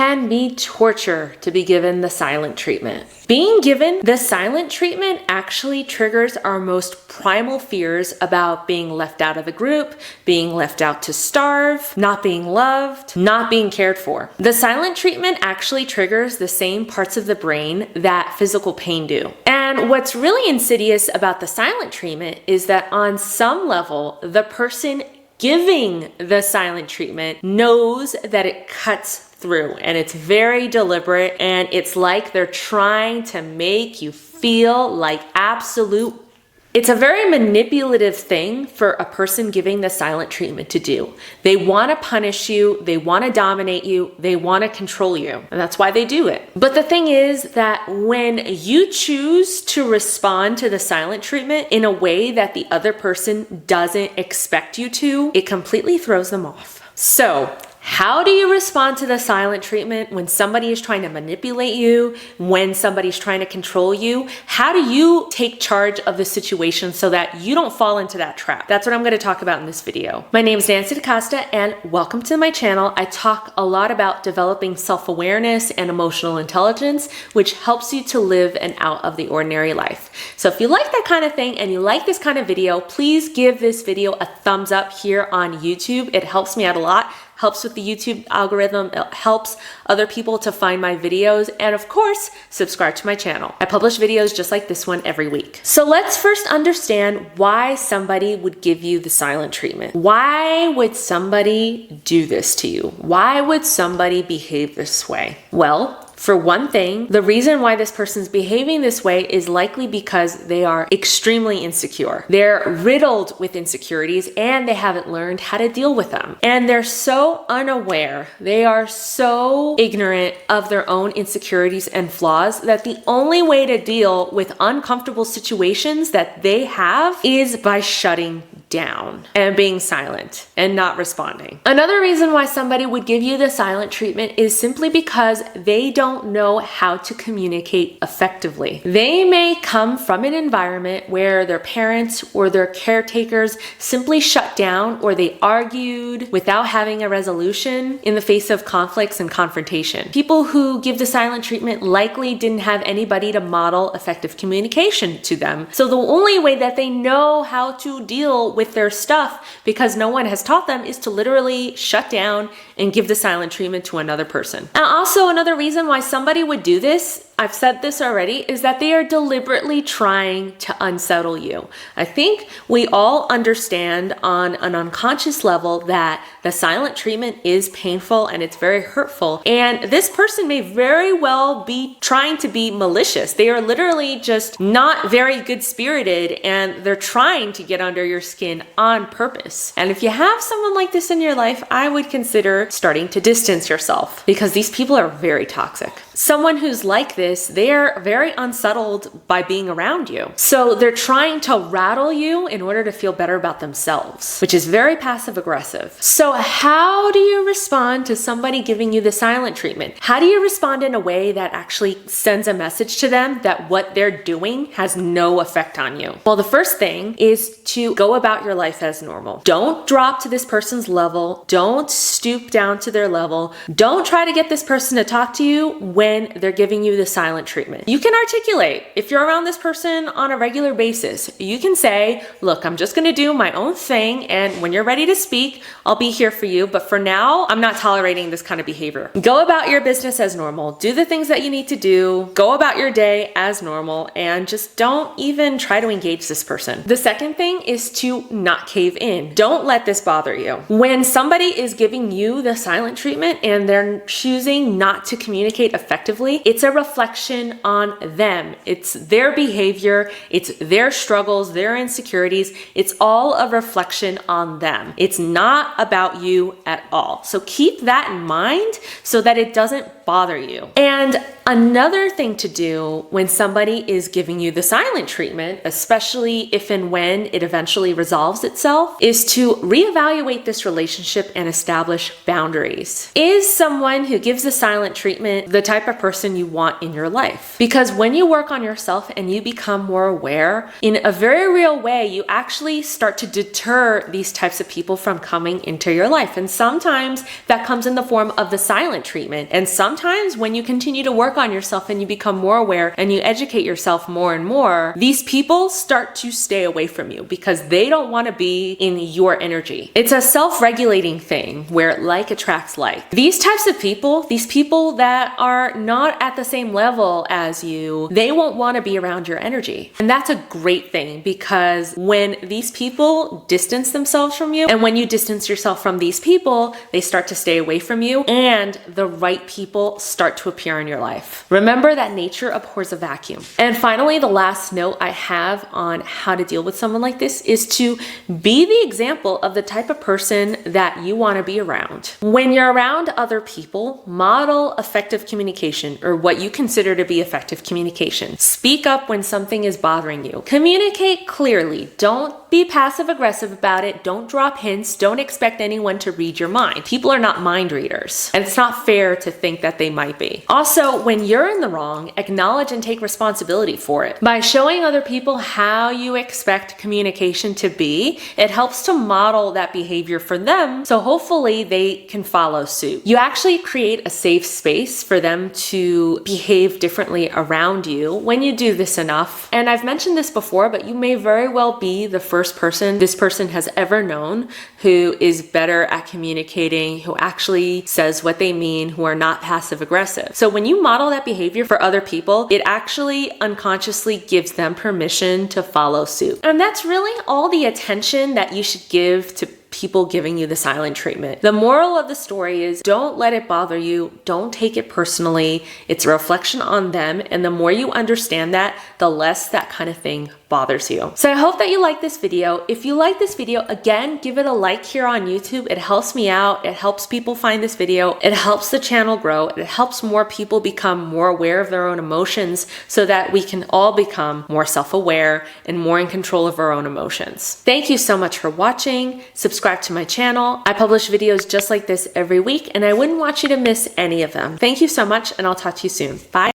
can be torture to be given the silent treatment. Being given the silent treatment actually triggers our most primal fears about being left out of a group, being left out to starve, not being loved, not being cared for. The silent treatment actually triggers the same parts of the brain that physical pain do. And what's really insidious about the silent treatment is that on some level, the person giving the silent treatment knows that it cuts through, and it's very deliberate, and it's like they're trying to make you feel like absolute. It's a very manipulative thing for a person giving the silent treatment to do. They want to punish you, they want to dominate you, they want to control you, and that's why they do it. But the thing is that when you choose to respond to the silent treatment in a way that the other person doesn't expect you to, it completely throws them off. So, how do you respond to the silent treatment when somebody is trying to manipulate you, when somebody's trying to control you? How do you take charge of the situation so that you don't fall into that trap? That's what I'm going to talk about in this video. My name is Nancy DaCosta, and welcome to my channel. I talk a lot about developing self-awareness and emotional intelligence, which helps you to live an out of the ordinary life. So if you like that kind of thing and you like this kind of video, please give this video a thumbs up here on YouTube. It helps me out a lot. Helps with the YouTube algorithm, it helps other people to find my videos, and of course, subscribe to my channel. I publish videos just like this one every week. So let's first understand why somebody would give you the silent treatment. Why would somebody do this to you? Why would somebody behave this way? Well, for one thing, the reason why this person's behaving this way is likely because they are extremely insecure. They're riddled with insecurities and they haven't learned how to deal with them. And they're so unaware, they are so ignorant of their own insecurities and flaws that the only way to deal with uncomfortable situations that they have is by shutting down and being silent and not responding. Another reason why somebody would give you the silent treatment is simply because they don't know how to communicate effectively. They may come from an environment where their parents or their caretakers simply shut down, or they argued without having a resolution in the face of conflicts and confrontation. People who give the silent treatment likely didn't have anybody to model effective communication to them. So the only way that they know how to deal with their stuff, because no one has taught them, is to literally shut down and give the silent treatment to another person. And also another reason why somebody would do this, I've said this already, is that they are deliberately trying to unsettle you. I think we all understand on an unconscious level that the silent treatment is painful and it's very hurtful. And this person may very well be trying to be malicious. They are literally just not very good spirited, and they're trying to get under your skin on purpose. And if you have someone like this in your life, I would consider starting to distance yourself, because these people are very toxic. Someone who's like this, they're very unsettled by being around you. So they're trying to rattle you in order to feel better about themselves, which is very passive aggressive. So how do you respond to somebody giving you the silent treatment? How do you respond in a way that actually sends a message to them that what they're doing has no effect on you? Well, the first thing is to go about your life as normal. Don't drop to this person's level. Don't stoop down to their level. Don't try to get this person to talk to you when they're giving you the silent treatment. You can articulate. If you're around this person on a regular basis, you can say, look, I'm just gonna do my own thing, and when you're ready to speak, I'll be here for you, but for now, I'm not tolerating this kind of behavior. Go about your business as normal. Do the things that you need to do. Go about your day as normal, and just don't even try to engage this person. The second thing is to not cave in. Don't let this bother you. When somebody is giving you the silent treatment and they're choosing not to communicate effectively, it's a reflection on them. It's their behavior, it's their struggles, their insecurities. It's all a reflection on them. It's not about you at all. So keep that in mind so that it doesn't bother you. And another thing to do when somebody is giving you the silent treatment, especially if and when it eventually resolves itself, is to reevaluate this relationship and establish boundaries. Is someone who gives the silent treatment the type of person you want in your life? Because when you work on yourself and you become more aware, in a very real way, you actually start to deter these types of people from coming into your life. And sometimes that comes in the form of the silent treatment. And sometimes when you continue to work on yourself and you become more aware and you educate yourself more and more, these people start to stay away from you because they don't want to be in your energy. It's a self-regulating thing where like attracts like. These types of people, these people that are not at the same level as you, they won't want to be around your energy. And that's a great thing, because when these people distance themselves from you, and when you distance yourself from these people, they start to stay away from you, and the right people start to appear in your life. Remember that nature abhors a vacuum. And finally, the last note I have on how to deal with someone like this is to be the example of the type of person that you want to be around. When you're around other people, model effective communication, or what you consider to be effective communication. Speak up when something is bothering you. Communicate clearly. Don't be passive aggressive about it. Don't drop hints. Don't expect anyone to read your mind. People are not mind readers, and it's not fair to think that they might be. Also, when you're in the wrong, acknowledge and take responsibility for it. By showing other people how you expect communication to be, it helps to model that behavior for them, so hopefully they can follow suit. You actually create a safe space for them to behave differently around you when you do this enough. And I've mentioned this before, but you may very well be the first person this person has ever known who is better at communicating, who actually says what they mean, who are not passive aggressive. So when you model that behavior for other people, it actually unconsciously gives them permission to follow suit. And that's really all the attention that you should give to people giving you the silent treatment. The moral of the story is don't let it bother you. Don't take it personally. It's a reflection on them. And the more you understand that, the less that kind of thing bothers you. So I hope that you like this video. If you like this video, again, give it a like here on YouTube. It helps me out. It helps people find this video. It helps the channel grow. It helps more people become more aware of their own emotions so that we can all become more self-aware and more in control of our own emotions. Thank you so much for watching. Subscribe to my channel. I publish videos just like this every week, and I wouldn't want you to miss any of them. Thank you so much, and I'll talk to you soon. Bye.